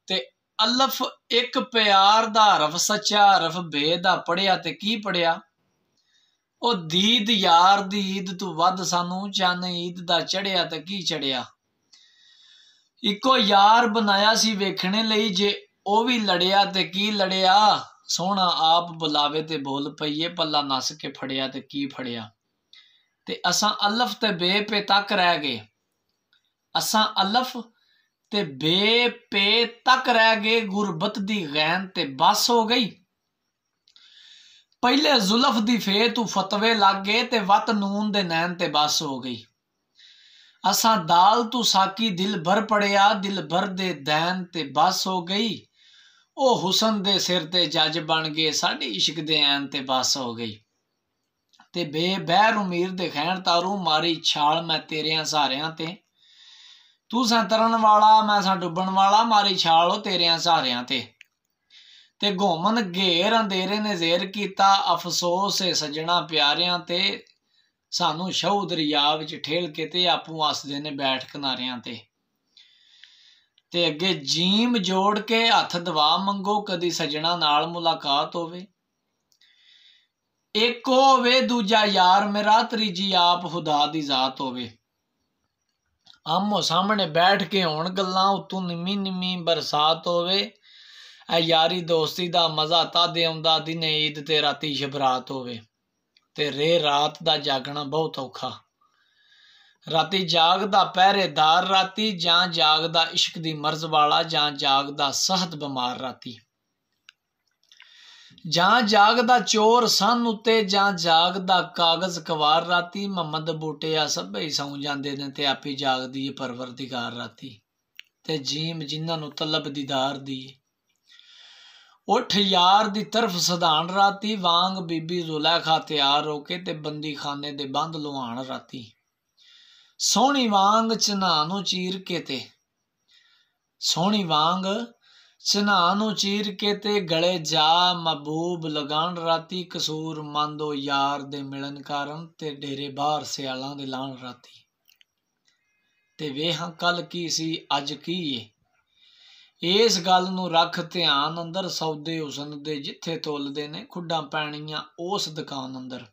ते अलफ एक प्यार दा हरफ सच्चा हरफ बे दा पढ़िया ते की पढ़िया। ओ दीद यार दी ईद तू वध सानू चन ईद दा चढ़िया ते की चढ़िया। इको यार बनाया सी वेखने लई जे ओ भी लड़िया ते की लड़िया। सोहना आप बुलावे ते बोल पईए पल्ला नस के फड़िया ते की फड़िया। ते असां अलफ ते बे पे तक रह गए। असां अलफ ते बे पे तक रह गए। गुरबत दी गैन ते बस हो गई। पहले जुल्फ दी फे तू फतवे लग गए ते वत नून दे नैन ते बस हो गई। असां दाल तू साकी दिल भर पड़िया दिल भर दे दैन ते बस हो गई। ओ हुसन दे सिर ते जज बन गए साडी इश्क दे ऐन ते बस हो गई। ते बे बहर उमीर दे खैण तारू मारी छाल मैं तेरियां सहारियां ते। तू सा तरन वाला मैं सा डुबन वाला मारी छाल ओ तेरियां सहारियां ते। ते घोमन घेर अंधेरे ने जेर कीता अफसोस है सजना प्यारियां ते। सानू शहू दरिया विच ठेल के ते आपू हसदे ने बैठ किनारियां ते। ते अगे जीम जोड़ के हथ दवा मंगो कदी सजना नाल मुलाकात होवे। एक होवे दूजा यार मेरा त्रीजी आप खुदा दी जात होवे। आमो सामने बैठ के होण गल्लां उत्तों निम्मी निम्मी बरसात होवे। ऐ यारी दोस्ती दा मजा तादे आउंदा दिने ईद ते राती शबरात होवे। ते रे रात दा जागना बहुत औखा। राती जागदा पहरेदार राती जां जागदा इश्क दी मर्ज वाला जां जागदा सहत बमार राती। जां जागदा चोर सन उत्ते जां जागदा कागज कवार राती। मोहम्मद बूटिया सभे ही सौ जांदे ने ते आपी जागदी है परवरदिगार राती। ते जीम जिन्हां नू तलब दीदार दी उठ यार दी तरफ सधान राती। वांग बीबी जुलैखा तैयार होके ते बंदी खाने दे बंद लुहान राती। सोहनी वांग चन्हा नू चीर के ते सोहनी वांग चन्हा नू चीर के ते गले जा महबूब लगान राती। कसूर मंदो यार दे मिलन कारण ते डेरे बाहर सियालां दे लान राती। ते वेहां कल की सी अज की ए इस गल नू रख ध्यान अंदर। सौदे हुसन दे जिथे तोलदे ने खुड्डां पैणियां उस दुकान अंदर।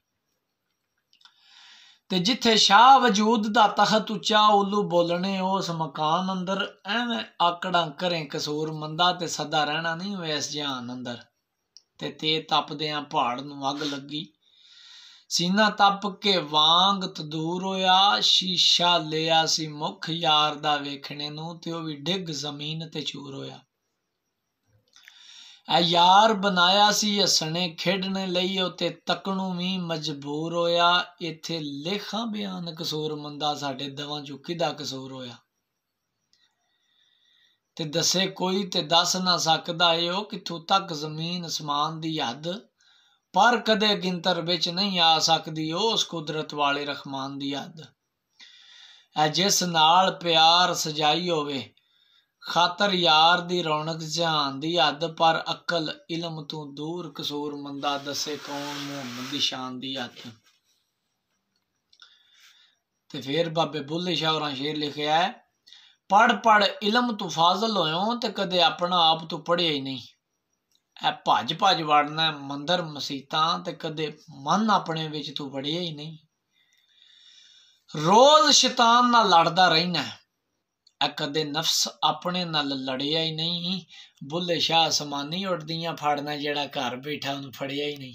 ते जिथे शाह वजूद दा तखत उच्चा उल्लू बोलने उस मकान अंदर। एवें आकड़ा करें कसूर मंदा ते सदा रहना नहीं होए इस जहान अंदर। ते तपदियां पहाड़ नू अग लगी सीना तप के वांग तदूर होया। शीशा लिया सी मुख यार दा वेखने नू ते ओ भी डिग जमीन ते चूर होया। ऐ यार बनाया सी हसने खेडने लई ते तकनू भी मजबूर होया। इथे लेखा बयान कसूर मंदा साडे दवां चो किदा कसूर होया। ते दसे कोई ते दस ना सकदा ओ किथों तक जमीन असमान दी हद। पर कदे गिनतर विच नहीं आ सकदी उस कुदरत वाले रहमान दी हद। ऐ जिस नाल प्यार सजाई होवे खातर यार दी रौनक जहान दी हद। पर अकल इलम तू दूर कसूर मंदा दसे कौन मुहम्मद दी शान दी हद। ते फिर बाबे बुल्ले शाह होरां शेर लिखिया है पढ़ पढ़ इलम तू फाजल होयो ते कदे अपना आप तू पढ़िया ही नहीं। ऐ भज भज वड़ना मंदर मसीतां ते कदे मन अपने विच तू वड़िया ही नहीं। रोज शैतान नाल लड़दा रहिना कदे नफ्स अपने नाल लड़िया ही नहीं। बुल्ले शाह समानी उड़दियां फड़ना जेड़ा घर बैठा उन्हें फड़िया ही नहीं।